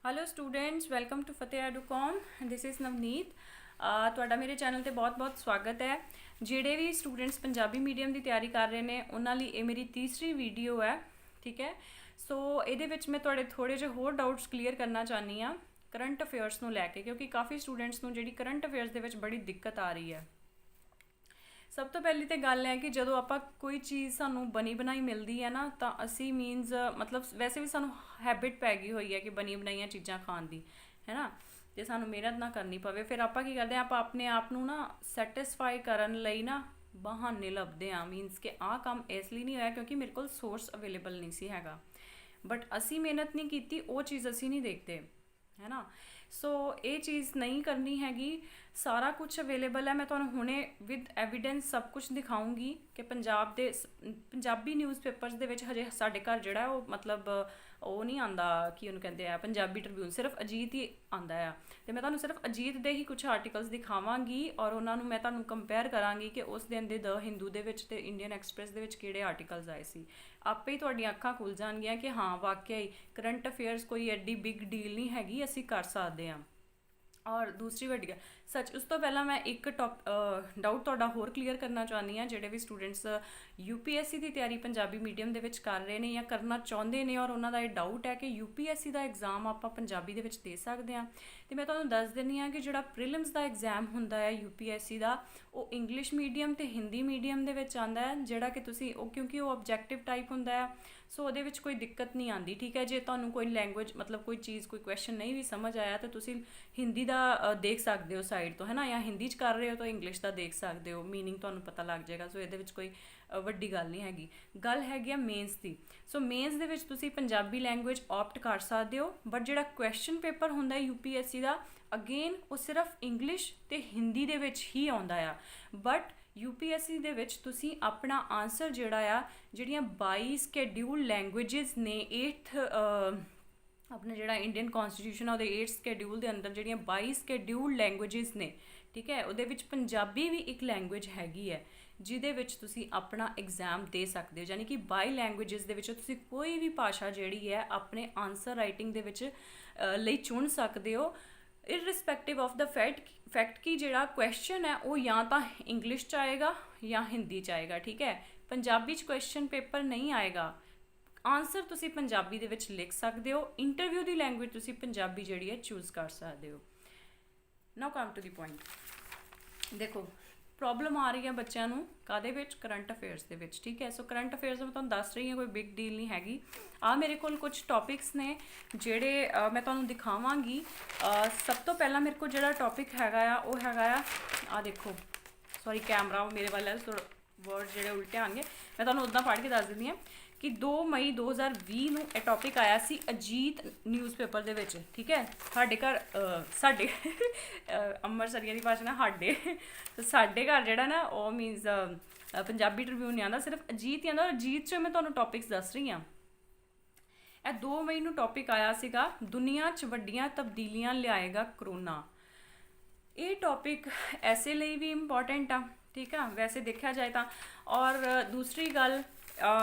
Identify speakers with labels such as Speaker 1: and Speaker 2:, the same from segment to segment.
Speaker 1: Hello students, welcome to Fateh Educom. This is Navneet. ਤੁਹਾਡਾ ਮੇਰੇ channel ਤੇ ਬਹੁਤ-ਬਹੁਤ ਸਵਾਗਤ ਹੈ। ਜਿਹੜੇ ਵੀ ਸਟੂਡੈਂਟਸ ਪੰਜਾਬੀ ਮੀਡੀਅਮ ਦੀ ਤਿਆਰੀ ਕਰ ਰਹੇ ਨੇ ਉਹਨਾਂ ਲਈ ਇਹ ਮੇਰੀ ਤੀਸਰੀ ਵੀਡੀਓ ਹੈ। ਠੀਕ ਹੈ, ਸੋ ਇਹਦੇ ਵਿੱਚ ਮੈਂ ਤੁਹਾਡੇ ਥੋੜੇ ਜਿਹੇ ਹੋਰ ਡਾਊਟਸ ਕਲੀਅਰ ਕਰਨਾ ਚਾਹੁੰਦੀ ਹਾਂ ਕਰੰਟ ਅਫੇਅਰਸ ਨੂੰ ਲੈ ਕੇ, ਕਿਉਂਕਿ ਕਾਫੀ ਸਟੂਡੈਂਟਸ ਨੂੰ ਜਿਹੜੀ ਕਰੰਟ ਅਫੇਅਰਸ ਦੇ ਵਿੱਚ ਬੜੀ ਦਿੱਕਤ ਆ ਰਹੀ ਹੈ। ਸਭ ਤੋਂ ਪਹਿਲੀ ਤਾਂ ਗੱਲ ਹੈ ਕਿ ਜਦੋਂ ਆਪਾਂ ਕੋਈ ਚੀਜ਼ ਸਾਨੂੰ ਬਣੀ ਬਣਾਈ ਮਿਲਦੀ ਹੈ ਨਾ, ਤਾਂ ਅਸੀਂ ਮੀਨਸ ਮਤਲਬ ਵੈਸੇ ਵੀ ਸਾਨੂੰ ਹੈਬਿਟ ਪੈ ਗਈ ਹੋਈ ਹੈ ਕਿ ਬਣੀ ਬਣਾਈਆਂ ਚੀਜ਼ਾਂ ਖਾਣ ਦੀ, ਹੈ ਨਾ। ਜੇ ਸਾਨੂੰ ਮਿਹਨਤ ਨਾ ਕਰਨੀ ਪਵੇ, ਫਿਰ ਆਪਾਂ ਕੀ ਕਰਦੇ ਹਾਂ, ਆਪਾਂ ਆਪਣੇ ਆਪ ਨੂੰ ਨਾ ਸੈਟਿਸਫਾਈ ਕਰਨ ਲਈ ਨਾ ਬਹਾਨੇ ਲੱਭਦੇ ਹਾਂ। ਮੀਨਸ ਕਿ ਆਹ ਕੰਮ ਇਸ ਲਈ ਨਹੀਂ ਹੋਇਆ ਕਿਉਂਕਿ ਮੇਰੇ ਕੋਲ ਸੋਰਸ ਅਵੇਲੇਬਲ ਨਹੀਂ ਸੀ ਹੈਗਾ, ਬਟ ਅਸੀਂ ਮਿਹਨਤ ਨਹੀਂ ਕੀਤੀ, ਉਹ ਚੀਜ਼ ਅਸੀਂ ਨਹੀਂ ਦੇਖਦੇ, ਹੈ ਨਾ। ਸੋ ਇਹ ਚੀਜ਼ ਨਹੀਂ ਕਰਨੀ ਹੈਗੀ। ਸਾਰਾ ਕੁਝ ਅਵੇਲੇਬਲ ਹੈ। ਮੈਂ ਤੁਹਾਨੂੰ ਹੁਣੇ ਵਿਦ ਐਵੀਡੈਂਸ ਸਭ ਕੁਝ ਦਿਖਾਊਂਗੀ ਕਿ ਪੰਜਾਬੀ ਨਿਊਜ਼ਪੇਪਰਸ ਦੇ ਵਿੱਚ ਹਜੇ ਸਾਡੇ ਘਰ ਜਿਹੜਾ ਉਹ ਮਤਲਬ ਉਹ ਨਹੀਂ ਆਉਂਦਾ, ਕੀ ਉਹਨੂੰ ਕਹਿੰਦੇ ਆ, ਪੰਜਾਬੀ ਟ੍ਰਿਬਿਊਨ, ਸਿਰਫ ਅਜੀਤ ਹੀ ਆਉਂਦਾ ਆ। ਅਤੇ ਮੈਂ ਤੁਹਾਨੂੰ ਸਿਰਫ ਅਜੀਤ ਦੇ ਹੀ ਕੁਝ ਆਰਟੀਕਲਸ ਦਿਖਾਵਾਂਗੀ ਔਰ ਉਹਨਾਂ ਨੂੰ ਮੈਂ ਤੁਹਾਨੂੰ ਕੰਪੇਅਰ ਕਰਾਂਗੀ ਕਿ ਉਸ ਦਿਨ ਦੇ ਦ ਹਿੰਦੂ ਦੇ ਵਿੱਚ ਅਤੇ ਇੰਡੀਅਨ ਐਕਸਪ੍ਰੈਸ ਦੇ ਵਿੱਚ ਕਿਹੜੇ ਆਰਟੀਕਲਸ ਆਏ ਸੀ। ਆਪੇ ਹੀ ਤੁਹਾਡੀਆਂ ਅੱਖਾਂ ਖੁੱਲ੍ਹ ਜਾਣਗੀਆਂ ਕਿ ਹਾਂ ਵਾਕਿਆ ਹੀ ਕਰੰਟ ਅਫੇਅਰਸ ਕੋਈ ਐਡੀ ਬਿਗ ਡੀਲ ਨਹੀਂ ਹੈਗੀ, ਅਸੀਂ ਕਰ ਸਕਦੇ ਹਾਂ। ਔਰ ਦੂਸਰੀ ਵੱਡੀ ਗੱਲ ਸੱਚ, ਉਸ ਤੋਂ ਪਹਿਲਾਂ ਮੈਂ ਇੱਕ ਡਾਊਟ ਤੁਹਾਡਾ ਹੋਰ ਕਲੀਅਰ ਕਰਨਾ ਚਾਹੁੰਦੀ ਹਾਂ। ਜਿਹੜੇ ਵੀ ਸਟੂਡੈਂਟਸ UPSC ਦੀ ਤਿਆਰੀ ਪੰਜਾਬੀ ਮੀਡੀਅਮ ਦੇ ਵਿੱਚ ਕਰ ਰਹੇ ਨੇ ਜਾਂ ਕਰਨਾ ਚਾਹੁੰਦੇ ਨੇ ਔਰ ਉਹਨਾਂ ਦਾ ਇਹ ਡਾਊਟ ਹੈ ਕਿ UPSC ਦਾ ਐਗਜ਼ਾਮ ਆਪਾਂ ਪੰਜਾਬੀ ਦੇ ਵਿੱਚ ਦੇ ਸਕਦੇ ਹਾਂ, ਅਤੇ ਮੈਂ ਤੁਹਾਨੂੰ ਦੱਸ ਦਿੰਦੀ ਹਾਂ ਕਿ ਜਿਹੜਾ ਪ੍ਰੀਲਿਮਸ ਦਾ ਐਗਜ਼ਾਮ ਹੁੰਦਾ ਹੈ UPSC ਦਾ, ਉਹ ਇੰਗਲਿਸ਼ ਮੀਡੀਅਮ ਅਤੇ ਹਿੰਦੀ ਮੀਡੀਅਮ ਦੇ ਵਿੱਚ ਆਉਂਦਾ ਹੈ। ਜਿਹੜਾ ਕਿ ਤੁਸੀਂ ਕਿਉਂਕਿ ਉਹ ਆਬਜੈਕਟਿਵ ਟਾਈਪ ਹੁੰਦਾ ਹੈ, ਸੋ ਉਹਦੇ ਵਿੱਚ ਕੋਈ ਦਿੱਕਤ ਨਹੀਂ ਆਉਂਦੀ। ਠੀਕ ਹੈ, ਜੇ ਤੁਹਾਨੂੰ ਕੋਈ ਲੈਂਗੁਏਜ ਮਤਲਬ ਕੋਈ ਚੀਜ਼ ਕੋਈ ਕੁਐਸਚਨ ਨਹੀਂ ਵੀ ਸਮਝ ਆਇਆ ਤਾਂ ਤੁਸੀਂ ਹਿੰਦੀ ਦਾ ਦੇਖ ਸਕਦੇ ਹੋ ਸਾਈਡ ਤੋਂ, ਹੈ ਨਾ, ਜਾਂ ਹਿੰਦੀ 'ਚ ਕਰ ਰਹੇ ਹੋ ਤਾਂ ਇੰਗਲਿਸ਼ ਦਾ ਦੇਖ ਸਕਦੇ ਹੋ, ਮੀਨਿੰਗ ਤੁਹਾਨੂੰ ਪਤਾ ਲੱਗ ਜਾਏਗਾ। ਸੋ ਇਹਦੇ ਵਿੱਚ ਕੋਈ ਵੱਡੀ ਗੱਲ ਨਹੀਂ ਹੈਗੀ। ਗੱਲ ਹੈਗੀ ਆ ਮੇਨਸ ਦੀ। ਸੋ ਮੇਨਸ ਦੇ ਵਿੱਚ ਤੁਸੀਂ ਪੰਜਾਬੀ ਲੈਂਗੁਏਜ ਆਪਟ ਕਰ ਸਕਦੇ ਹੋ, ਬਟ ਜਿਹੜਾ ਕੁਐਸਚਨ ਪੇਪਰ ਹੁੰਦਾ UPSC ਦਾ, ਅਗੇਨ ਉਹ ਸਿਰਫ ਇੰਗਲਿਸ਼ ਅਤੇ ਹਿੰਦੀ ਦੇ ਵਿੱਚ ਹੀ ਆਉਂਦਾ ਆ। ਬਟ UPSC ਦੇ ਵਿੱਚ ਤੁਸੀਂ ਆਪਣਾ ਆਨਸਰ ਜਿਹੜਾ ਆ, ਜਿਹੜੀਆਂ 22 ਸਕੈਡਿਊਲ ਲੈਂਗੁਏਜਿਸ ਨੇ, 8th ਆਪਣਾ ਜਿਹੜਾ ਇੰਡੀਅਨ ਕੌਨਸਟੀਟਿਊਸ਼ਨ ਆ ਉਹਦੇ 8th ਸਕੈਡਿਊਲ ਦੇ ਅੰਦਰ ਜਿਹੜੀਆਂ 22 ਸਕੈਡਿਊਲ ਲੈਂਗੁਏਜਿਸ ਨੇ, ਠੀਕ ਹੈ, ਉਹਦੇ ਵਿੱਚ ਪੰਜਾਬੀ ਵੀ ਇੱਕ ਲੈਂਗੁਏਜ ਹੈਗੀ ਹੈ ਜਿਹਦੇ ਵਿੱਚ ਤੁਸੀਂ ਆਪਣਾ ਐਗਜ਼ਾਮ ਦੇ ਸਕਦੇ ਹੋ। ਯਾਨੀ ਕਿ 22 ਲੈਂਗੁਏਜਿਸ ਦੇ ਵਿੱਚ ਤੁਸੀਂ ਕੋਈ ਵੀ ਭਾਸ਼ਾ ਜਿਹੜੀ ਹੈ ਆਪਣੇ ਆਨਸਰ ਰਾਈਟਿੰਗ ਦੇ ਵਿੱਚ ਲਈ ਚੁਣ ਸਕਦੇ ਹੋ, ਇਰਰਿਸਪੈਕਟਿਵ ਆਫ ਦਾ ਫੈਕਟ ਕਿ ਜਿਹੜਾ ਕੁਐਸਚਨ ਹੈ ਉਹ ਜਾਂ ਤਾਂ ਇੰਗਲਿਸ਼ 'ਚ ਆਏਗਾ ਜਾਂ ਹਿੰਦੀ 'ਚ ਆਏਗਾ। ਠੀਕ ਹੈ, ਪੰਜਾਬੀ 'ਚ ਕੁਐਸਚਨ ਪੇਪਰ ਨਹੀਂ ਆਏਗਾ। ਆਨਸਰ ਤੁਸੀਂ ਪੰਜਾਬੀ ਦੇ ਵਿੱਚ ਲਿਖ ਸਕਦੇ ਹੋ। ਇੰਟਰਵਿਊ ਦੀ ਲੈਂਗੁਏਜ ਤੁਸੀਂ ਪੰਜਾਬੀ ਜਿਹੜੀ ਹੈ ਚੂਜ਼ ਕਰ ਸਕਦੇ ਹੋ। ਨਾਓ ਕਮ ਟੂ ਦੀ ਪੁਆਇੰਟ। ਦੇਖੋ, ਪ੍ਰੋਬਲਮ ਆ ਰਹੀ ਹੈ ਬੱਚਿਆਂ ਨੂੰ ਕਾਹਦੇ ਵਿੱਚ? ਕਰੰਟ ਅਫੇਅਰਸ ਦੇ ਵਿੱਚ। ਠੀਕ ਹੈ, ਸੋ ਕਰੰਟ ਅਫੇਅਰਸ ਮੈਂ ਤੁਹਾਨੂੰ ਦੱਸ ਰਹੀ ਹਾਂ, ਕੋਈ ਬਿਗ ਡੀਲ ਨਹੀਂ ਹੈਗੀ। ਮੇਰੇ ਕੋਲ ਕੁਝ ਟੌਪਿਕਸ ਨੇ ਜਿਹੜੇ ਮੈਂ ਤੁਹਾਨੂੰ ਦਿਖਾਵਾਂਗੀ। ਸਭ ਤੋਂ ਪਹਿਲਾਂ ਮੇਰੇ ਕੋਲ ਜਿਹੜਾ ਟੌਪਿਕ ਹੈਗਾ ਆ ਉਹ ਹੈਗਾ ਆ ਦੇਖੋ, ਸੌਰੀ ਕੈਮਰਾ ਮੇਰੇ ਵੱਲ ਹੈ, ਵਰਡ ਜਿਹੜੇ ਉਲਟੇ ਆਉਣਗੇ। ਮੈਂ ਤੁਹਾਨੂੰ ਉੱਦਾਂ ਪੜ੍ਹ ਕੇ ਦੱਸ ਦਿੰਦੀ ਹਾਂ ਕਿ 2 ਮਈ 2020 ਨੂੰ ਇਹ ਟੌਪਿਕ ਆਇਆ ਸੀ ਅਜੀਤ ਨਿਊਜ਼ਪੇਪਰ ਦੇ ਵਿੱਚ। ਠੀਕ ਹੈ, ਸਾਡੇ ਘਰ ਸਾਡੇ ਅੰਮ੍ਰਿਤਸਰੀਆਂ ਦੀ ਭਾਸ਼ਾ ਨਾ ਸਾਡੇ ਘਰ ਜਿਹੜਾ ਨਾ ਉਹ ਮੀਨਸ ਪੰਜਾਬੀ ਟ੍ਰਿਬਿਊਨ ਨਹੀਂ ਆਉਂਦਾ, ਸਿਰਫ ਅਜੀਤ ਹੀ ਆਉਂਦਾ। ਅਜੀਤ 'ਚ ਮੈਂ ਤੁਹਾਨੂੰ ਟੌਪਿਕਸ ਦੱਸ ਰਹੀ ਹਾਂ। ਇਹ 2 ਮਈ ਨੂੰ ਟੌਪਿਕ ਆਇਆ ਸੀਗਾ, ਦੁਨੀਆ 'ਚ ਵੱਡੀਆਂ ਤਬਦੀਲੀਆਂ ਲਿਆਏਗਾ ਕਰੋਨਾ। ਇਹ ਟੌਪਿਕ ਐਸੇ ਲਈ ਵੀ ਇੰਪੋਰਟੈਂਟ ਆ, ਠੀਕ ਆ, ਵੈਸੇ ਦੇਖਿਆ ਜਾਏ ਤਾਂ। ਔਰ ਦੂਸਰੀ ਗੱਲ,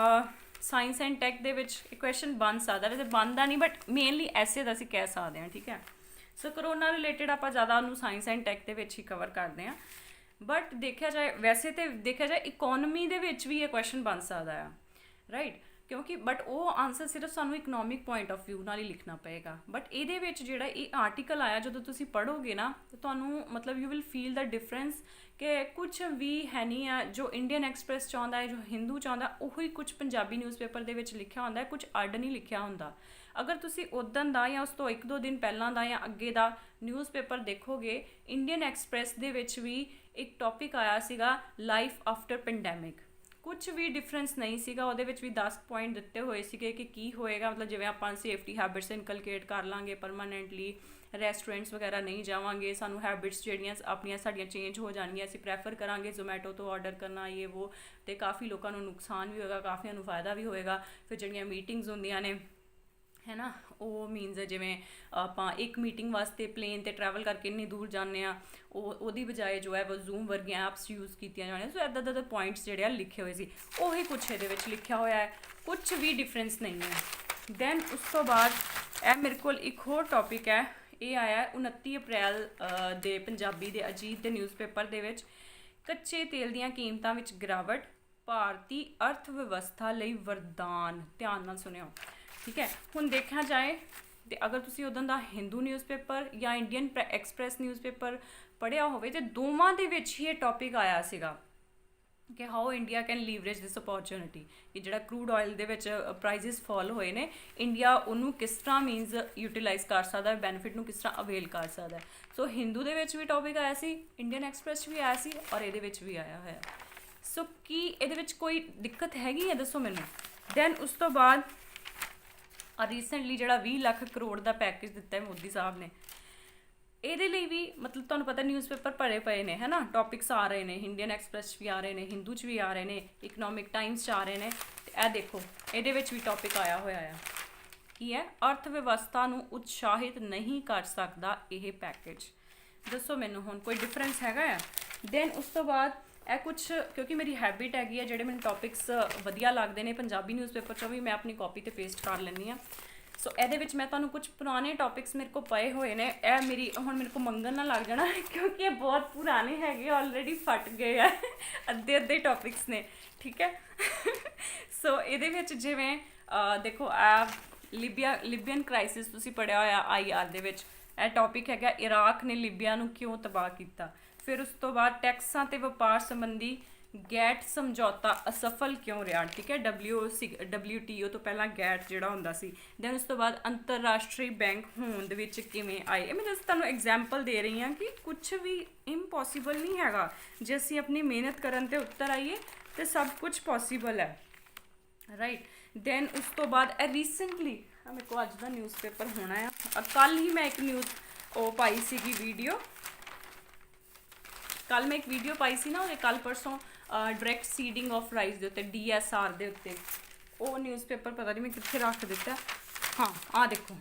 Speaker 1: ਸਾਇੰਸ ਐਂਡ ਟੈਕ ਦੇ ਵਿੱਚ ਇਹ ਕੁਐਸਚਨ ਬਣ ਸਕਦਾ, ਵੈਸੇ ਬਣਦਾ ਨਹੀਂ, ਬਟ ਮੇਨਲੀ ਐਸੇ ਦਾ ਅਸੀਂ ਕਹਿ ਸਕਦੇ ਹਾਂ। ਠੀਕ ਹੈ, ਸੋ ਕਰੋਨਾ ਰਿਲੇਟਡ ਆਪਾਂ ਜ਼ਿਆਦਾ ਉਹਨੂੰ ਸਾਇੰਸ ਐਂਡ ਟੈਕ ਦੇ ਵਿੱਚ ਹੀ ਕਵਰ ਕਰਦੇ ਹਾਂ। ਬਟ ਦੇਖਿਆ ਜਾਏ, ਵੈਸੇ ਤਾਂ ਦੇਖਿਆ ਜਾਏ ਇਕੋਨਮੀ ਦੇ ਵਿੱਚ ਵੀ ਇਹ ਕੁਐਸਚਨ ਬਣ ਸਕਦਾ ਆ, ਰਾਈਟ, ਕਿਉਂਕਿ ਬਟ ਉਹ ਆਨਸਰ ਸਿਰਫ ਸਾਨੂੰ ਇਕਨੋਮਿਕ ਪੁਆਇੰਟ ਆਫ ਵਿਊ ਨਾਲ ਹੀ ਲਿਖਣਾ ਪਏਗਾ। ਬਟ ਇਹਦੇ ਵਿੱਚ ਜਿਹੜਾ ਇਹ ਆਰਟੀਕਲ ਆਇਆ, ਜਦੋਂ ਤੁਸੀਂ ਪੜ੍ਹੋਗੇ ਨਾ ਤਾਂ ਤੁਹਾਨੂੰ ਮਤਲਬ you will feel the difference ਕਿ ਕੁਛ ਵੀ ਹੈ ਨਹੀਂ ਆ ਜੋ ਇੰਡੀਅਨ ਐਕਸਪ੍ਰੈਸ ਚਾਹੁੰਦਾ ਹੈ, ਜੋ ਹਿੰਦੂ ਚਾਹੁੰਦਾ, ਉਹੀ ਕੁਛ ਪੰਜਾਬੀ ਨਿਊਜ਼ਪੇਪਰ ਦੇ ਵਿੱਚ ਲਿਖਿਆ ਹੁੰਦਾ, ਕੁਛ ਅੱਡ ਨਹੀਂ ਲਿਖਿਆ ਹੁੰਦਾ। ਅਗਰ ਤੁਸੀਂ ਉਦਣ ਦਾ ਜਾਂ ਉਸ ਤੋਂ 1-2 ਦਿਨ ਪਹਿਲਾਂ ਦਾ ਜਾਂ ਅੱਗੇ ਦਾ ਨਿਊਜ਼ਪੇਪਰ ਦੇਖੋਗੇ, ਇੰਡੀਅਨ ਐਕਸਪ੍ਰੈਸ ਦੇ ਵਿੱਚ ਵੀ ਇੱਕ ਟੌਪਿਕ ਆਇਆ ਸੀਗਾ ਲਾਈਫ ਆਫਟਰ ਪੈਂਡੈਮਿਕ। ਕੁਛ ਵੀ ਡਿਫਰੈਂਸ ਨਹੀਂ ਸੀਗਾ, ਉਹਦੇ ਵਿੱਚ ਵੀ 10 ਪੁਆਇੰਟ ਦਿੱਤੇ ਹੋਏ ਸੀਗੇ ਕਿ ਕੀ ਹੋਏਗਾ, ਮਤਲਬ ਜਿਵੇਂ ਆਪਾਂ ਸੇਫਟੀ ਹੈਬਿਟਸ ਇਨਕਲਕੇਟ ਕਰ ਲਾਂਗੇ ਪਰਮਾਨੈਂਟਲੀ, ਰੈਸਟੋਰੈਂਟਸ ਵਗੈਰਾ ਨਹੀਂ ਜਾਵਾਂਗੇ, ਸਾਨੂੰ ਹੈਬਿਟਸ ਜਿਹੜੀਆਂ ਆਪਣੀਆਂ ਸਾਡੀਆਂ ਚੇਂਜ ਹੋ ਜਾਣਗੀਆਂ, ਅਸੀਂ ਪ੍ਰੈਫਰ ਕਰਾਂਗੇ ਜ਼ੋਮੈਟੋ ਤੋਂ ਆਰਡਰ ਕਰਨਾ, ਇਹ ਉਹ, ਅਤੇ ਕਾਫੀ ਲੋਕਾਂ ਨੂੰ ਨੁਕਸਾਨ ਵੀ ਹੋਏਗਾ, ਕਾਫੀਆਂ ਨੂੰ ਫਾਇਦਾ ਵੀ ਹੋਏਗਾ। ਫਿਰ ਜਿਹੜੀਆਂ ਮੀਟਿੰਗਸ ਹੁੰਦੀਆਂ ਨੇ, ਹੈ ਨਾ, ਉਹ ਮੀਨਸ ਜਿਵੇਂ ਆਪਾਂ ਇੱਕ ਮੀਟਿੰਗ ਵਾਸਤੇ ਪਲੇਨ 'ਤੇ ਟਰੈਵਲ ਕਰਕੇ ਇੰਨੀ ਦੂਰ ਜਾਂਦੇ ਹਾਂ, ਉਹਦੀ ਬਜਾਏ ਜੋ ਹੈ ਉਹ ਜ਼ੂਮ ਵਰਗੀਆਂ ਐਪਸ ਯੂਜ਼ ਕੀਤੀਆਂ ਜਾਣੀਆਂ। ਸੋ ਇੱਦਾਂ ਦੇ ਪੁਆਇੰਟਸ ਜਿਹੜੇ ਆ ਲਿਖੇ ਹੋਏ ਸੀ, ਉਹੀ ਕੁਛ ਇਹਦੇ ਵਿੱਚ ਲਿਖਿਆ ਹੋਇਆ ਹੈ, ਕੁਛ ਵੀ ਡਿਫਰੈਂਸ ਨਹੀਂ ਹੈ। ਦੈਨ ਉਸ ਤੋਂ ਬਾਅਦ ਇਹ ਮੇਰੇ ਕੋਲ ਇੱਕ ਹੋਰ ਟੌਪਿਕ ਹੈ, ਇਹ ਆਇਆ 29 ਅਪ੍ਰੈਲ ਦੇ ਪੰਜਾਬੀ ਦੇ ਅਜੀਤ ਦੇ ਨਿਊਜ਼ਪੇਪਰ ਦੇ ਵਿੱਚ। ਕੱਚੇ ਤੇਲ ਦੀਆਂ ਕੀਮਤਾਂ ਵਿੱਚ ਗਿਰਾਵਟ, ਭਾਰਤੀ ਅਰਥ ਵਿਵਸਥਾ ਲਈ ਵਰਦਾਨ। ਧਿਆਨ ਨਾਲ ਸੁਣਿਓ, ਠੀਕ ਹੈ। ਹੁਣ ਦੇਖਿਆ ਜਾਏ ਤੇ ਅਗਰ ਤੁਸੀਂ ਉਦੋਂ ਦਾ ਹਿੰਦੂ ਨਿਊਜ਼ਪੇਪਰ ਜਾਂ ਇੰਡੀਅਨ ਐਕਸਪ੍ਰੈਸ ਨਿਊਜ਼ਪੇਪਰ ਪੜ੍ਹਿਆ ਹੋਵੇ ਤੇ ਦੋਵਾਂ ਦੇ ਵਿੱਚ ਹੀ ਇਹ ਟੌਪਿਕ ਆਇਆ ਸੀਗਾ ਕਿ how India can leverage this opportunity, ਕਿ ਜਿਹੜਾ ਕਰੂਡ ਆਇਲ ਦੇ ਵਿੱਚ ਪ੍ਰਾਈਸਿਸ ਫਾਲ ਹੋਏ ਨੇ, ਇੰਡੀਆ ਉਹਨੂੰ ਕਿਸ ਤਰ੍ਹਾਂ ਮੀਨਸ ਯੂਟੀਲਾਈਜ਼ ਕਰ ਸਕਦਾ, ਬੈਨੀਫਿਟ ਨੂੰ ਕਿਸ ਤਰ੍ਹਾਂ ਅਵੇਲ ਕਰ ਸਕਦਾ। ਸੋ ਹਿੰਦੂ ਦੇ ਵਿੱਚ ਵੀ ਟੌਪਿਕ ਆਇਆ ਸੀ, ਇੰਡੀਅਨ ਐਕਸਪ੍ਰੈਸ 'ਚ ਵੀ ਆਇਆ ਸੀ ਔਰ ਇਹਦੇ ਵਿੱਚ ਵੀ ਆਇਆ ਹੋਇਆ। ਸੋ ਕੀ ਇਹਦੇ ਵਿੱਚ ਕੋਈ ਦਿੱਕਤ ਹੈਗੀ ਹੈ, ਦੱਸੋ ਮੈਨੂੰ। ਦੈਨ ਉਸ ਤੋਂ ਬਾਅਦ ਰੀਸੈਂਟਲੀ ਜਿਹੜਾ 20 ਲੱਖ ਕਰੋੜ ਦਾ ਪੈਕੇਜ ਦਿੱਤਾ ਹੈ ਮੋਦੀ ਸਾਹਿਬ ਨੇ, ਇਹਦੇ ਲਈ ਵੀ ਮਤਲਬ ਤੁਹਾਨੂੰ ਪਤਾ ਨਿਊਜ਼ਪੇਪਰ ਭਰੇ ਪਏ ਨੇ, ਹੈ ਨਾ, ਟੌਪਿਕਸ ਆ ਰਹੇ ਨੇ, ਇੰਡੀਅਨ ਐਕਸਪ੍ਰੈਸ 'ਚ ਵੀ ਆ ਰਹੇ ਨੇ, ਹਿੰਦੂ 'ਚ ਵੀ ਆ ਰਹੇ ਨੇ, ਇਕਨੋਮਿਕ ਟਾਈਮਸ 'ਚ ਆ ਰਹੇ ਨੇ। ਤੇ ਇਹ ਦੇਖੋ ਇਹਦੇ ਵਿੱਚ ਵੀ ਟੌਪਿਕ ਆਇਆ ਹੋਇਆ ਆ, ਕੀ ਹੈ, ਅਰਥ ਵਿਵਸਥਾ ਨੂੰ ਉਤਸ਼ਾਹਿਤ ਨਹੀਂ ਕਰ ਸਕਦਾ ਇਹ ਪੈਕੇਜ। ਦੱਸੋ ਮੈਨੂੰ ਹੁਣ ਕੋਈ ਡਿਫਰੈਂਸ ਹੈਗਾ ਆ। ਦੈਨ ਉਸ ਤੋਂ ਬਾਅਦ ਇਹ ਕੁਛ, ਕਿਉਂਕਿ ਮੇਰੀ ਹੈਬਿਟ ਹੈਗੀ ਹੈ ਜਿਹੜੇ ਮੈਨੂੰ ਟੌਪਿਕਸ ਵਧੀਆ ਲੱਗਦੇ ਨੇ ਪੰਜਾਬੀ ਨਿਊਜ਼ਪੇਪਰ 'ਚੋਂ ਵੀ ਮੈਂ ਆਪਣੀ ਕਾਪੀ 'ਤੇ ਪੇਸਟ ਕਰ ਲੈਂਦੀ ਹਾਂ। ਸੋ ਇਹਦੇ ਵਿੱਚ ਮੈਂ ਤੁਹਾਨੂੰ ਕੁਝ ਪੁਰਾਣੇ ਟੌਪਿਕਸ ਮੇਰੇ ਕੋਲ ਪਏ ਹੋਏ ਨੇ, ਇਹ ਮੇਰੀ ਹੁਣ ਮੇਰੇ ਕੋਲ ਮੰਗਣ ਨਾ ਲੱਗ ਜਾਣਾ ਕਿਉਂਕਿ ਇਹ ਬਹੁਤ ਪੁਰਾਣੇ ਹੈਗੇ, ਆਲਰੇਡੀ ਫਟ ਗਏ ਆ, ਅੱਧੇ ਟੌਪਿਕਸ ਨੇ, ਠੀਕ ਹੈ। ਸੋ ਇਹਦੇ ਵਿੱਚ ਜਿਵੇਂ ਦੇਖੋ ਲਿਬੀਅਨ ਕ੍ਰਾਈਸਿਸ ਤੁਸੀਂ ਪੜ੍ਹਿਆ ਹੋਇਆ IR ਦੇ ਵਿੱਚ, ਇਹ ਟੌਪਿਕ ਹੈਗਾ ਇਰਾਕ ਨੇ ਲਿਬੀਆ ਨੂੰ ਕਿਉਂ ਤਬਾਹ ਕੀਤਾ। ਫਿਰ ਉਸ ਤੋਂ ਬਾਅਦ ਟੈਕਸਾਂ ਤੇ ਵਪਾਰ ਸੰਬੰਧੀ ਗੈਟ ਸਮਝੌਤਾ ਅਸਫਲ ਕਿਉਂ ਰਿਹਾ, ਠੀਕ ਹੈ, WTO ਤੋਂ ਪਹਿਲਾਂ ਗੈਟ ਜਿਹੜਾ ਹੁੰਦਾ ਸੀ। ਦੈਨ ਉਸ ਤੋਂ ਬਾਅਦ ਅੰਤਰਰਾਸ਼ਟਰੀ ਬੈਂਕ ਹੋਂਦ ਵਿੱਚ ਕਿਵੇਂ ਆਏ। ਇਹ ਮੈਂ ਜਸਟ ਤੁਹਾਨੂੰ ਐਗਜ਼ਾਮਪਲ ਦੇ ਰਹੀ ਹਾਂ ਕਿ ਕੁਛ ਵੀ ਇੰਪੋਸੀਬਲ ਨਹੀਂ ਹੈਗਾ, ਜੇ ਅਸੀਂ ਆਪਣੀ ਮਿਹਨਤ ਕਰਨ 'ਤੇ ਉੱਤਰ ਆਈਏ ਤਾਂ ਸਭ ਕੁਝ ਪੋਸੀਬਲ ਹੈ, ਰਾਈਟ। ਦੈਨ ਉਸ ਤੋਂ ਬਾਅਦ ਇਹ ਰੀਸੈਂਟਲੀ ਮੇਰੇ ਕੋਲ ਅੱਜ ਦਾ ਨਿਊਜ਼ਪੇਪਰ ਹੋਣਾ ਆ, ਕੱਲ੍ਹ ਹੀ ਮੈਂ ਇੱਕ ਪਾਈ ਸੀਗੀ ਵੀਡੀਓ, ਕੱਲ੍ਹ ਮੈਂ ਇੱਕ ਵੀਡੀਓ ਪਾਈ ਸੀ ਨਾ, ਉਹਦੇ ਕੱਲ੍ਹ ਪਰਸੋਂ ਡਾਇਰੈਕਟ ਸੀਡਿੰਗ ਆਫ ਰਾਈਸ ਦੇ ਉੱਤੇ, DSR ਦੇ ਉੱਤੇ। ਉਹ ਨਿਊਜ਼ਪੇਪਰ ਪਤਾ ਨਹੀਂ ਮੈਂ ਕਿੱਥੇ ਰੱਖ ਦਿੱਤਾ। ਹਾਂ ਆਹ ਦੇਖੋ,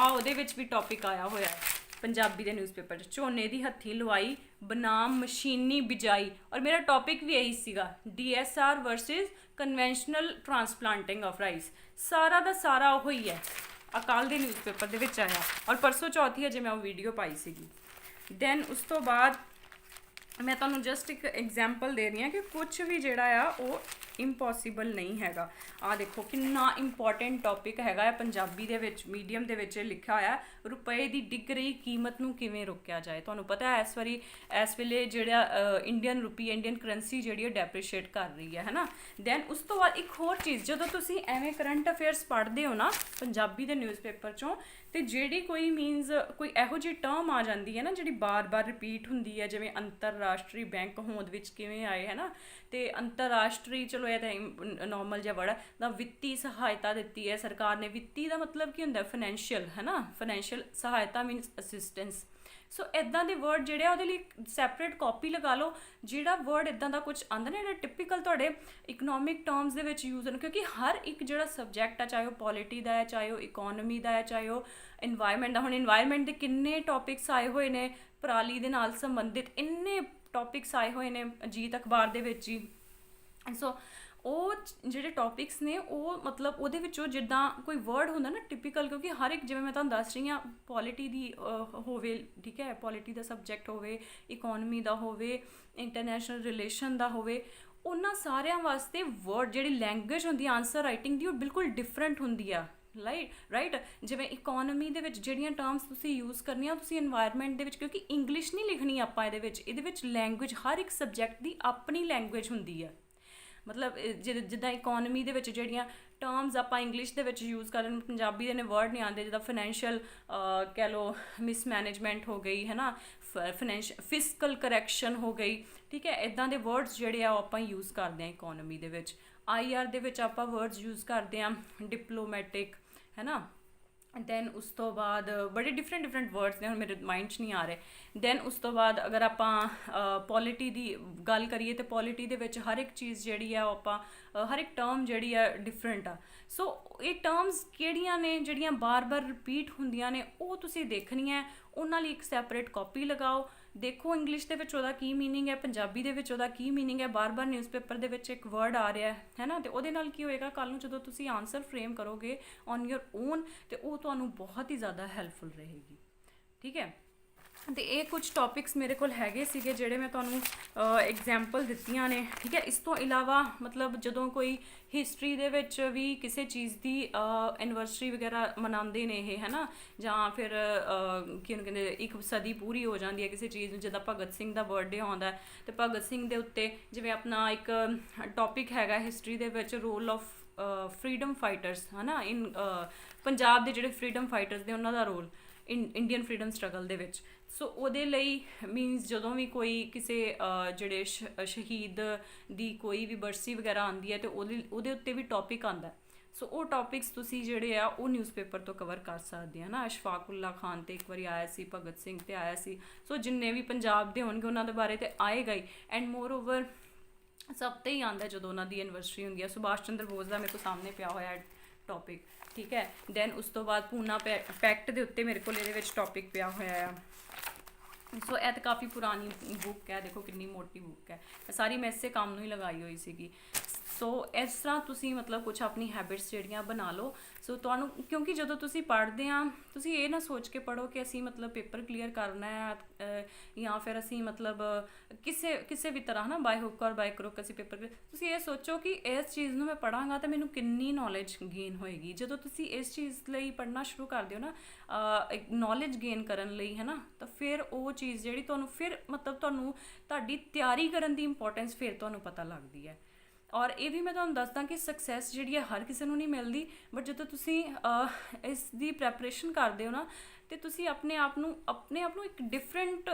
Speaker 1: ਉਹਦੇ ਵਿੱਚ ਵੀ ਟੌਪਿਕ ਆਇਆ ਹੋਇਆ ਹੈ ਪੰਜਾਬੀ ਦੇ ਨਿਊਜ਼ਪੇਪਰ 'ਚ, ਝੋਨੇ ਦੀ ਹੱਥੀਂ ਲਵਾਈ ਬਨਾਮ ਮਸ਼ੀਨੀ ਬਿਜਾਈ। ਔਰ ਮੇਰਾ ਟੌਪਿਕ ਵੀ ਇਹੀ ਸੀਗਾ, DSR versus conventional transplanting of rice. ਸਾਰਾ ਦਾ ਸਾਰਾ ਉਹ ਹੀ ਹੈ, ਕੱਲ੍ਹ ਦੇ ਨਿਊਜ਼ਪੇਪਰ ਦੇ ਵਿੱਚ ਆਇਆ ਔਰ ਪਰਸੋਂ ਚੌਥੀ ਅਜੇ ਮੈਂ ਉਹ ਵੀਡੀਓ ਪਾਈ ਸੀਗੀ। ਦੈਨ ਉਸ ਤੋਂ ਬਾਅਦ ਮੈਂ ਤੁਹਾਨੂੰ ਜਸਟ ਇੱਕ ਐਗਜ਼ਾਮਪਲ ਦੇ ਰਹੀ ਹਾਂ ਕਿ ਕੁਛ ਵੀ ਜਿਹੜਾ ਆ ਉਹ ਇੰਪੋਸੀਬਲ ਨਹੀਂ ਹੈਗਾ। ਆਹ ਦੇਖੋ ਕਿੰਨਾ ਇੰਪੋਰਟੈਂਟ ਟੌਪਿਕ ਹੈਗਾ ਹੈ, ਪੰਜਾਬੀ ਦੇ ਵਿੱਚ ਮੀਡੀਅਮ ਦੇ ਵਿੱਚ ਲਿਖਿਆ ਹੋਇਆ, ਰੁਪਏ ਦੀ ਡਿੱਗ ਰਹੀ ਕੀਮਤ ਨੂੰ ਕਿਵੇਂ ਰੋਕਿਆ ਜਾਏ। ਤੁਹਾਨੂੰ ਪਤਾ ਹੈ ਇਸ ਵੇਲੇ ਜਿਹੜਾ ਇੰਡੀਅਨ ਕਰੰਸੀ ਜਿਹੜੀ ਉਹ ਡੈਪਰੀਸ਼ੀਏਟ ਕਰ ਰਹੀ ਹੈ ਨਾ। ਦੈਨ ਉਸ ਤੋਂ ਬਾਅਦ ਇੱਕ ਹੋਰ ਚੀਜ਼, ਜਦੋਂ ਤੁਸੀਂ ਐਵੇਂ ਕਰੰਟ ਅਫੇਅਰਸ ਪੜ੍ਹਦੇ ਹੋ ਨਾ ਪੰਜਾਬੀ ਦੇ ਨਿਊਜ਼ਪੇਪਰ 'ਚੋਂ, ਅਤੇ ਜਿਹੜੀ ਕੋਈ ਮੀਨਸ ਕੋਈ ਇਹੋ ਜਿਹੀ ਟਰਮ ਆ ਜਾਂਦੀ ਹੈ ਨਾ ਜਿਹੜੀ ਬਾਰ-ਬਾਰ ਰਿਪੀਟ ਹੁੰਦੀ ਹੈ, ਜਿਵੇਂ ਅੰਤਰਰਾਸ਼ਟਰੀ ਬੈਂਕ ਹੋਂਦ ਵਿੱਚ ਕਿਵੇਂ ਆਏ, ਹੈ ਨਾ, ਅਤੇ ਅੰਤਰਰਾਸ਼ਟਰੀ, ਚਲੋ ਇਹ ਤਾਂ ਨੋਰਮਲ ਜਿਹਾ ਵਰਡ ਹੈ, ਤਾਂ ਵਿੱਤੀ ਸਹਾਇਤਾ ਦਿੱਤੀ ਹੈ ਸਰਕਾਰ ਨੇ। ਵਿੱਤੀ ਦਾ ਮਤਲਬ ਕੀ ਹੁੰਦਾ, ਫਾਈਨੈਂਸ਼ੀਅਲ, ਹੈ ਨਾ, ਫਾਈਨੈਂਸ਼ੀਅਲ ਸਹਾਇਤਾ ਮੀਨਸ ਅਸਿਸਟੈਂਸ। ਸੋ ਇੱਦਾਂ ਦੇ ਵਰਡ ਜਿਹੜੇ ਆ ਉਹਦੇ ਲਈ ਸੈਪਰੇਟ ਕਾਪੀ ਲਗਾ ਲਓ, ਜਿਹੜਾ ਵਰਡ ਇੱਦਾਂ ਦਾ ਕੁਝ ਆਉਂਦਾ ਨਾ ਜਿਹੜਾ ਟਿਪੀਕਲ ਤੁਹਾਡੇ ਇਕਨੋਮਿਕ ਟਰਮਸ ਦੇ ਵਿੱਚ ਯੂਜ਼ ਹੋਣ, ਕਿਉਂਕਿ ਹਰ ਇੱਕ ਜਿਹੜਾ ਸਬਜੈਕਟ ਆ, ਚਾਹੇ ਉਹ ਪੋਲਿਟੀ ਦਾ ਹੈ, ਚਾਹੇ ਉਹ ਇਕੋਨਮੀ ਦਾ ਹੈ, ਚਾਹੇ ਉਹ ਇਨਵਾਇਰਮੈਂਟ ਦਾ। ਹੁਣ ਇਨਵਾਇਰਮੈਂਟ ਦੇ ਕਿੰਨੇ ਟੌਪਿਕਸ ਆਏ ਹੋਏ ਨੇ, ਪਰਾਲੀ ਦੇ ਨਾਲ ਸੰਬੰਧਿਤ ਇੰਨੇ ਟੌਪਿਕਸ ਆਏ ਹੋਏ ਨੇ ਅਜੀਤ ਅਖਬਾਰ ਦੇ ਵਿੱਚ ਹੀ। ਸੋ ਉਹ ਜਿਹੜੇ ਟੌਪਿਕਸ ਨੇ ਉਹ ਮਤਲਬ ਉਹਦੇ ਵਿੱਚੋਂ ਜਿੱਦਾਂ ਕੋਈ ਵਰਡ ਹੁੰਦਾ ਨਾ ਟਿਪੀਕਲ, ਕਿਉਂਕਿ ਹਰ ਇੱਕ, ਜਿਵੇਂ ਮੈਂ ਤੁਹਾਨੂੰ ਦੱਸ ਰਹੀ ਹਾਂ, ਪੋਲਿਟੀ ਦੀ ਹੋਵੇ, ਠੀਕ ਹੈ, ਪੋਲਿਟੀ ਦਾ ਸਬਜੈਕਟ ਹੋਵੇ, ਇਕੋਨਮੀ ਦਾ ਹੋਵੇ, ਇੰਟਰਨੈਸ਼ਨਲ ਰਿਲੇਸ਼ਨ ਦਾ ਹੋਵੇ, ਉਹਨਾਂ ਸਾਰਿਆਂ ਵਾਸਤੇ ਵਰਡ ਜਿਹੜੀ ਲੈਂਗੁਏਜ ਹੁੰਦੀ ਆ ਆਨਸਰ ਰਾਈਟਿੰਗ ਦੀ, ਉਹ ਬਿਲਕੁਲ ਡਿਫਰੈਂਟ ਹੁੰਦੀ ਆ, ਰਾਈਟ। ਜਿਵੇਂ ਇਕੋਨਮੀ ਦੇ ਵਿੱਚ ਜਿਹੜੀਆਂ ਟਰਮਸ ਤੁਸੀਂ ਯੂਜ਼ ਕਰਨੀਆਂ, ਤੁਸੀਂ ਇਨਵਾਇਰਮੈਂਟ ਦੇ ਵਿੱਚ, ਕਿਉਂਕਿ ਇੰਗਲਿਸ਼ ਨਹੀਂ ਲਿਖਣੀ ਆਪਾਂ ਇਹਦੇ ਵਿੱਚ ਲੈਂਗੁਏਜ, ਹਰ ਇੱਕ ਸਬਜੈਕਟ ਦੀ ਆਪਣੀ ਲੈਂਗੁਏਜ ਹੁੰਦੀ ਆ। ਮਤਲਬ ਜਿੱਦਾਂ ਇਕੋਨਮੀ ਦੇ ਵਿੱਚ ਜਿਹੜੀਆਂ ਟਰਮਸ ਆਪਾਂ ਇੰਗਲਿਸ਼ ਦੇ ਵਿੱਚ ਯੂਜ਼ ਕਰਨ, ਪੰਜਾਬੀ ਦੇ ਨੇ ਵਰਡ ਨਹੀਂ ਆਉਂਦੇ, ਜਿੱਦਾਂ ਫਾਈਨੈਂਸ਼ੀਅਲ ਕਹਿ ਲਓ, ਮਿਸਮੈਨੇਜਮੈਂਟ ਹੋ ਗਈ, ਹੈ ਨਾ, ਫਿਸਕਲ ਕਰੈਕਸ਼ਨ ਹੋ ਗਈ, ਠੀਕ ਹੈ, ਇੱਦਾਂ ਦੇ ਵਰਡਸ ਜਿਹੜੇ ਆ ਉਹ ਆਪਾਂ ਯੂਜ਼ ਕਰਦੇ ਹਾਂ ਇਕੋਨਮੀ ਦੇ ਵਿੱਚ। IR ਦੇ ਵਿੱਚ ਆਪਾਂ ਵਰਡਸ ਯੂਜ਼ ਕਰਦੇ ਹਾਂ ਡਿਪਲੋਮੈਟਿਕ, ਹੈ ਨਾ। ਦੈਨ ਉਸ ਤੋਂ ਬਾਅਦ ਬੜੇ ਡਿਫਰੈਂਟ ਵਰਡਸ ਨੇ, ਹੁਣ ਮੇਰੇ ਮਾਈਂਡ 'ਚ ਨਹੀਂ ਆ ਰਹੇ। ਦੈਨ ਉਸ ਤੋਂ ਬਾਅਦ ਅਗਰ ਆਪਾਂ ਪੋਲਿਟੀ ਦੀ ਗੱਲ ਕਰੀਏ ਤਾਂ ਪੋਲਿਟੀ ਦੇ ਵਿੱਚ ਹਰ ਇੱਕ ਚੀਜ਼ ਜਿਹੜੀ ਆ ਉਹ ਆਪਾਂ ਹਰ ਇੱਕ ਟਰਮ ਜਿਹੜੀ ਆ ਡਿਫਰੈਂਟ ਆ। ਸੋ ਇਹ ਟਰਮਸ ਕਿਹੜੀਆਂ ਨੇ ਜਿਹੜੀਆਂ ਬਾਰ-ਬਾਰ ਰਿਪੀਟ ਹੁੰਦੀਆਂ ਨੇ, ਉਹ ਤੁਸੀਂ ਦੇਖਣੀਆਂ, ਉਹਨਾਂ ਲਈ ਇੱਕ ਸੈਪਰੇਟ ਕਾਪੀ ਲਗਾਓ। ਦੇਖੋ ਇੰਗਲਿਸ਼ ਦੇ ਵਿੱਚ ਉਹਦਾ ਕੀ ਮੀਨਿੰਗ ਹੈ, ਪੰਜਾਬੀ ਦੇ ਵਿੱਚ ਉਹਦਾ ਕੀ ਮੀਨਿੰਗ ਹੈ। ਬਾਰ-ਬਾਰ ਨਿਊਜ਼ਪੇਪਰ ਦੇ ਵਿੱਚ ਇੱਕ ਵਰਡ ਆ ਰਿਹਾ ਹੈ ਨਾ, ਤੇ ਉਹਦੇ ਨਾਲ ਕੀ ਹੋਏਗਾ, ਕੱਲ ਨੂੰ ਜਦੋਂ ਤੁਸੀਂ ਆਨਸਰ ਫਰੇਮ ਕਰੋਗੇ ਔਨ ਯੋਰ ਓਨ, ਤੇ ਉਹ ਤੁਹਾਨੂੰ ਬਹੁਤ ਹੀ ਜ਼ਿਆਦਾ ਹੈਲਪਫੁਲ ਰਹੇਗੀ। ਠੀਕ ਹੈ, ਤੇ ਇਹ ਕੁਝ ਟੌਪਿਕਸ ਮੇਰੇ ਕੋਲ ਹੈਗੇ ਸੀਗੇ ਜਿਹੜੇ ਮੈਂ ਤੁਹਾਨੂੰ ਐਗਜ਼ਾਮਪਲ ਦਿੱਤੀਆਂ ਨੇ। ਠੀਕ ਹੈ, ਇਸ ਤੋਂ ਇਲਾਵਾ ਮਤਲਬ ਜਦੋਂ ਕੋਈ ਹਿਸਟਰੀ ਦੇ ਵਿੱਚ ਵੀ ਕਿਸੇ ਚੀਜ਼ ਦੀ ਐਨਵਰਸਰੀ ਵਗੈਰਾ ਮਨਾਉਂਦੇ ਨੇ ਇਹ, ਹੈ ਨਾ, ਜਾਂ ਫਿਰ ਕੀ ਉਹਨੂੰ ਕਹਿੰਦੇ, ਇੱਕ ਸਦੀ ਪੂਰੀ ਹੋ ਜਾਂਦੀ ਹੈ ਕਿਸੇ ਚੀਜ਼ ਨੂੰ, ਜਿੱਦਾਂ ਭਗਤ ਸਿੰਘ ਦਾ ਬਰਥਡੇ ਆਉਂਦਾ, ਤੇ ਭਗਤ ਸਿੰਘ ਦੇ ਉੱਤੇ ਜਿਵੇਂ ਆਪਣਾ ਇੱਕ ਟੌਪਿਕ ਹੈਗਾ ਹਿਸਟਰੀ ਦੇ ਵਿੱਚ, ਰੋਲ ਆਫ ਫਰੀडम ਫਾਈਟਰਸ, ਹੈ ਨਾ, ਇਨ ਪੰਜਾਬ ਦੇ ਜਿਹੜੇ ਫਰੀडम ਫਾਈਟਰਸ ਨੇ ਉਹਨਾਂ ਦਾ ਰੋਲ ਇੰਡੀਅਨ ਫਰੀडम ਸਟਰਗਲ ਦੇ ਵਿੱਚ। ਸੋ ਉਹਦੇ ਲਈ ਮੀਨਸ ਜਦੋਂ ਵੀ ਕੋਈ ਕਿਸੇ ਜਿਹੜੇ ਸ਼ਹੀਦ ਦੀ ਕੋਈ ਵੀ ਬਰਸੀ ਵਗੈਰਾ ਆਉਂਦੀ ਹੈ, ਤੇ ਉਹਦੇ ਉੱਤੇ ਵੀ ਟੌਪਿਕ ਆਉਂਦਾ। ਸੋ ਉਹ ਟੌਪਿਕਸ ਤੁਸੀਂ ਜਿਹੜੇ ਆ ਉਹ ਨਿਊਜ਼ਪੇਪਰ ਤੋਂ ਕਵਰ ਕਰ ਸਕਦੇ ਆ ਨਾ। ਅਸ਼ਫਾਕੁੱਲਾ ਖਾਨ 'ਤੇ ਇੱਕ ਵਾਰੀ ਆਇਆ ਸੀ, ਭਗਤ ਸਿੰਘ 'ਤੇ ਆਇਆ ਸੀ। ਸੋ ਜਿੰਨੇ ਵੀ ਪੰਜਾਬ ਦੇ ਹੋਣਗੇ ਉਹਨਾਂ ਦੇ ਬਾਰੇ ਤਾਂ ਆਏਗਾ ਹੀ। ਐਂਡ ਮੋਰ ਓਵਰ ਸਭ 'ਤੇ ਹੀ ਆਉਂਦਾ ਜਦੋਂ ਉਹਨਾਂ ਦੀ ਐਨਵਰਸਰੀ ਹੁੰਦੀ ਹੈ। ਸੁਭਾਸ਼ ਚੰਦਰ ਬੋਸ ਦਾ ਮੇਰੇ ਕੋਲ ਸਾਹਮਣੇ ਪਿਆ ਹੋਇਆ ਟੌਪਿਕ। ਠੀਕ ਹੈ, ਦੈਨ ਉਸ ਤੋਂ ਬਾਅਦ ਪੂਨਾ ਪੈਕਟ ਦੇ ਉੱਤੇ ਮੇਰੇ ਕੋਲ ਇਹਦੇ ਵਿੱਚ ਟੌਪਿਕ ਪਿਆ ਹੋਇਆ ਆ। ਸੋ ਇਹ ਤਾਂ ਕਾਫੀ ਪੁਰਾਣੀ ਬੁੱਕ ਹੈ, ਦੇਖੋ ਕਿੰਨੀ ਮੋਟੀ ਬੁੱਕ ਹੈ, ਸਾਰੀ ਮੈਂ ਇਸੇ ਕੰਮ ਨੂੰ ਹੀ ਲਗਾਈ ਹੋਈ ਸੀਗੀ। ਸੋ ਇਸ ਤਰ੍ਹਾਂ ਤੁਸੀਂ ਮਤਲਬ ਕੁਛ ਆਪਣੀ ਹੈਬਿਟਸ ਜਿਹੜੀਆਂ ਬਣਾ ਲਓ। ਸੋ ਤੁਹਾਨੂੰ, ਕਿਉਂਕਿ ਜਦੋਂ ਤੁਸੀਂ ਪੜ੍ਹਦੇ ਆ, ਤੁਸੀਂ ਇਹ ਨਾ ਸੋਚ ਕੇ ਪੜ੍ਹੋ ਕਿ ਅਸੀਂ ਮਤਲਬ ਪੇਪਰ ਕਲੀਅਰ ਕਰਨਾ ਹੈ, ਜਾਂ ਫਿਰ ਅਸੀਂ ਮਤਲਬ ਕਿਸੇ ਵੀ ਤਰ੍ਹਾਂ ਨਾ ਬਾਏ ਹੁੱਕ ਔਰ ਬਾਏ ਕਰੁੱਕ ਅਸੀਂ ਪੇਪਰ, ਤੁਸੀਂ ਇਹ ਸੋਚੋ ਕਿ ਇਸ ਚੀਜ਼ ਨੂੰ ਮੈਂ ਪੜ੍ਹਾਂਗਾ ਤਾਂ ਮੈਨੂੰ ਕਿੰਨੀ ਨੌਲੇਜ ਗੇਨ ਹੋਏਗੀ। ਜਦੋਂ ਤੁਸੀਂ ਇਸ ਚੀਜ਼ ਲਈ ਪੜ੍ਹਨਾ ਸ਼ੁਰੂ ਕਰ ਦਿਓ ਨਾ, ਨੌਲੇਜ ਗੇਨ ਕਰਨ ਲਈ, ਹੈ ਨਾ, ਤਾਂ ਫਿਰ ਉਹ ਚੀਜ਼ ਜਿਹੜੀ ਤੁਹਾਨੂੰ ਫਿਰ ਮਤਲਬ ਤੁਹਾਨੂੰ ਤੁਹਾਡੀ ਤਿਆਰੀ ਕਰਨ ਦੀ ਇੰਪੋਰਟੈਂਸ ਫਿਰ ਤੁਹਾਨੂੰ ਪਤਾ ਲੱਗਦੀ ਹੈ। ਔਰ ਇਹ ਵੀ ਮੈਂ ਤੁਹਾਨੂੰ ਦੱਸਦਾ ਕਿ ਸਕਸੈਸ ਜਿਹੜੀ ਹੈ ਹਰ ਕਿਸੇ ਨੂੰ ਨਹੀਂ ਮਿਲਦੀ, ਬਟ ਜਦੋਂ ਤੁਸੀਂ ਇਸ ਦੀ ਪ੍ਰੈਪਰੇਸ਼ਨ ਕਰਦੇ ਹੋ ਨਾ, ਤੇ ਤੁਸੀਂ ਆਪਣੇ ਆਪ ਨੂੰ ਇੱਕ ਡਿਫਰੈਂਟ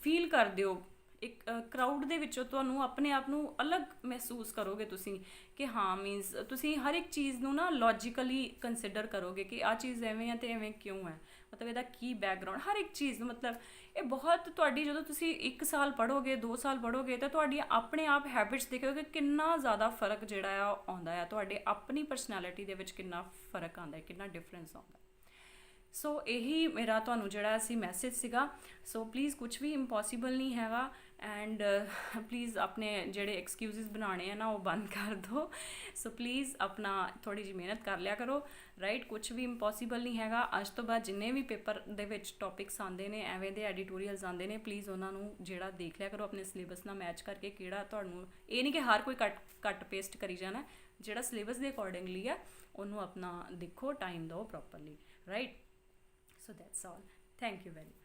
Speaker 1: ਫੀਲ ਕਰਦੇ ਹੋ। ਇੱਕ ਕਰਾਊਡ ਦੇ ਵਿੱਚੋਂ ਤੁਹਾਨੂੰ ਆਪਣੇ ਆਪ ਨੂੰ ਅਲੱਗ ਮਹਿਸੂਸ ਕਰੋਗੇ ਤੁਸੀਂ, ਕਿ ਹਾਂ ਮੀਨਸ ਤੁਸੀਂ ਹਰ ਇੱਕ ਚੀਜ਼ ਨੂੰ ਨਾ ਲੌਜੀਕਲੀ ਕੰਸੀਡਰ ਕਰੋਗੇ ਕਿ ਆਹ ਚੀਜ਼ ਐਵੇਂ ਹੈ ਅਤੇ ਐਵੇਂ ਕਿਉਂ ਹੈ, ਮਤਲਬ ਇਹਦਾ ਕੀ ਬੈਕਗਰਾਊਂਡ, ਹਰ ਇੱਕ ਚੀਜ਼ ਨੂੰ। ਮਤਲਬ ਇਹ ਬਹੁਤ ਤੁਹਾਡੀ, ਜਦੋਂ ਤੁਸੀਂ 1 ਸਾਲ ਪੜ੍ਹੋਗੇ, 2 ਸਾਲ ਪੜ੍ਹੋਗੇ, ਤਾਂ ਤੁਹਾਡੀ ਆਪਣੇ ਆਪ ਹੈਬਿਟਸ ਦੇਖੋਗੇ ਕਿੰਨਾ ਜ਼ਿਆਦਾ ਫਰਕ ਜਿਹੜਾ ਆ ਆਉਂਦਾ ਆ, ਤੁਹਾਡੇ ਆਪਣੀ ਪਰਸਨੈਲਿਟੀ ਦੇ ਵਿੱਚ ਕਿੰਨਾ ਫਰਕ ਆਉਂਦਾ ਹੈ, ਕਿੰਨਾ ਡਿਫਰੈਂਸ ਆਉਂਦਾ। ਸੋ ਇਹੀ ਮੇਰਾ ਤੁਹਾਨੂੰ ਜਿਹੜਾ ਸੀ ਮੈਸੇਜ ਸੀਗਾ। ਸੋ ਪਲੀਜ਼ ਕੁਛ ਵੀ ਇੰਪੋਸੀਬਲ ਨਹੀਂ ਹੈਗਾ, ਐਂਡ ਪਲੀਜ਼ ਆਪਣੇ ਜਿਹੜੇ ਐਕਸਕਿਊਜ਼ਸ ਬਣਾਉਣੇ ਆ ਨਾ ਉਹ ਬੰਦ ਕਰ ਦਿਓ। ਸੋ ਪਲੀਜ਼ ਆਪਣਾ ਥੋੜ੍ਹੀ ਜਿਹੀ ਮਿਹਨਤ ਕਰ ਲਿਆ ਕਰੋ, ਰਾਈਟ। ਕੁਛ ਵੀ ਇੰਪੋਸੀਬਲ ਨਹੀਂ ਹੈਗਾ। ਅੱਜ ਤੋਂ ਬਾਅਦ ਜਿੰਨੇ ਵੀ ਪੇਪਰ ਦੇ ਵਿੱਚ ਟੌਪਿਕਸ ਆਉਂਦੇ ਨੇ, ਐਵੇਂ ਦੇ ਐਡੀਟੋਰੀਅਲਸ ਆਉਂਦੇ ਨੇ, ਪਲੀਜ਼ ਉਹਨਾਂ ਨੂੰ ਜਿਹੜਾ ਦੇਖ ਲਿਆ ਕਰੋ ਆਪਣੇ ਸਿਲੇਬਸ ਨਾਲ ਮੈਚ ਕਰਕੇ, ਕਿਹੜਾ ਤੁਹਾਨੂੰ, ਇਹ ਨਹੀਂ ਕਿ ਹਰ ਕੋਈ ਕੱਟ ਪੇਸਟ ਕਰੀ ਜਾਣਾ, ਜਿਹੜਾ ਸਿਲੇਬਸ ਦੇ ਅਕੋਰਡਿੰਗਲੀ ਆ ਉਹਨੂੰ ਆਪਣਾ ਦੇਖੋ, ਟਾਈਮ ਦਿਓ properly, right. So that's all. Thank you very much.